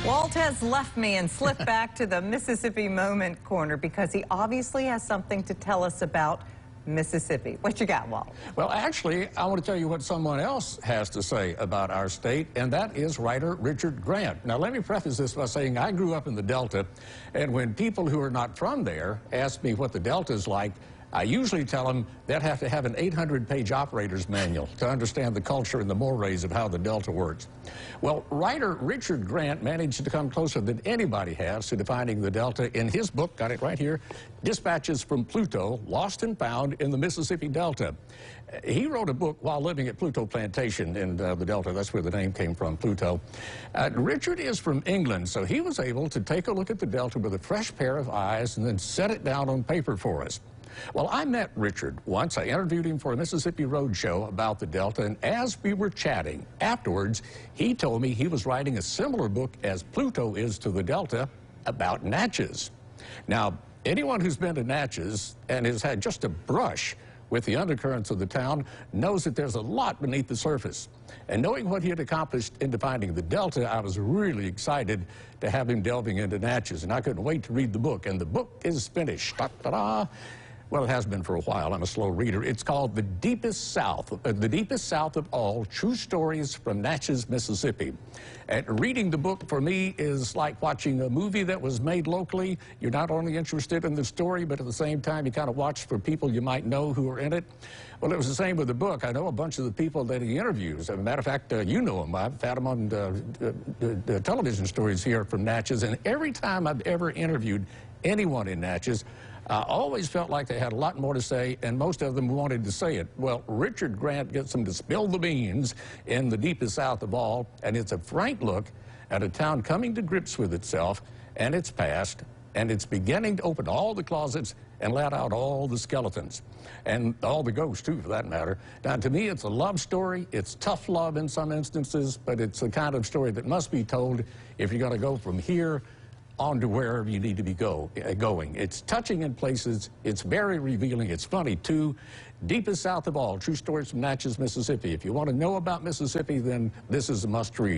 Walt has left me and slipped back to the Mississippi Moment corner because he obviously has something to tell us about Mississippi. What you got, Walt? Well, actually, I want to tell you what someone else has to say about our state, and that is writer Richard Grant. Now, let me preface this by saying I grew up in the Delta, and when people who are not from there ask me what the Delta is like, I usually tell them they'd have to have an 800-page operator's manual to understand the culture and the mores of how the Delta works. Well, writer Richard Grant managed to come closer than anybody has to defining the Delta in his book, got it right here, Dispatches from Pluto, Lost and Found in the Mississippi Delta. He wrote a book while living at Pluto Plantation in the Delta. That's where the name came from, Pluto. Richard is from England, so he was able to take a look at the Delta with a fresh pair of eyes and then set it down on paper for us. Well, I met Richard once. I interviewed him for a Mississippi Road show about the Delta, and as we were chatting afterwards, he told me he was writing a similar book as Pluto is to the Delta about Natchez. Now, anyone who's been to Natchez and has had just a brush with the undercurrents of the town knows that there's a lot beneath the surface. And knowing what he had accomplished in defining the Delta, I was really excited to have him delving into Natchez, and I couldn't wait to read the book. And the book is finished. Ta-da! Well, it has been for a while. I'm a slow reader. It's called The Deepest South of All, True Stories from Natchez, Mississippi. And reading the book for me is like watching a movie that was made locally. You're not only interested in the story, but at the same time, you kind of watch for people you might know who are in it. Well, it was the same with the book. I know a bunch of the people that he interviews. As a matter of fact, you know them. I've had them on the television stories here from Natchez, and every time I've ever interviewed anyone in Natchez, I always felt like they had a lot more to say, and most of them wanted to say it. Well, Richard Grant gets them to spill the beans in The Deepest South of All, and it's a frank look at a town coming to grips with itself and its past, and it's beginning to open all the closets and let out all the skeletons, and all the ghosts, too, for that matter. Now, to me, it's a love story. It's tough love in some instances, but it's the kind of story that must be told if you're going to go from here on to wherever you need to be going. It's touching in places. It's very revealing. It's funny, too. Deepest South of All, True Stories from Natchez, Mississippi. If you want to know about Mississippi, then this is a must-read.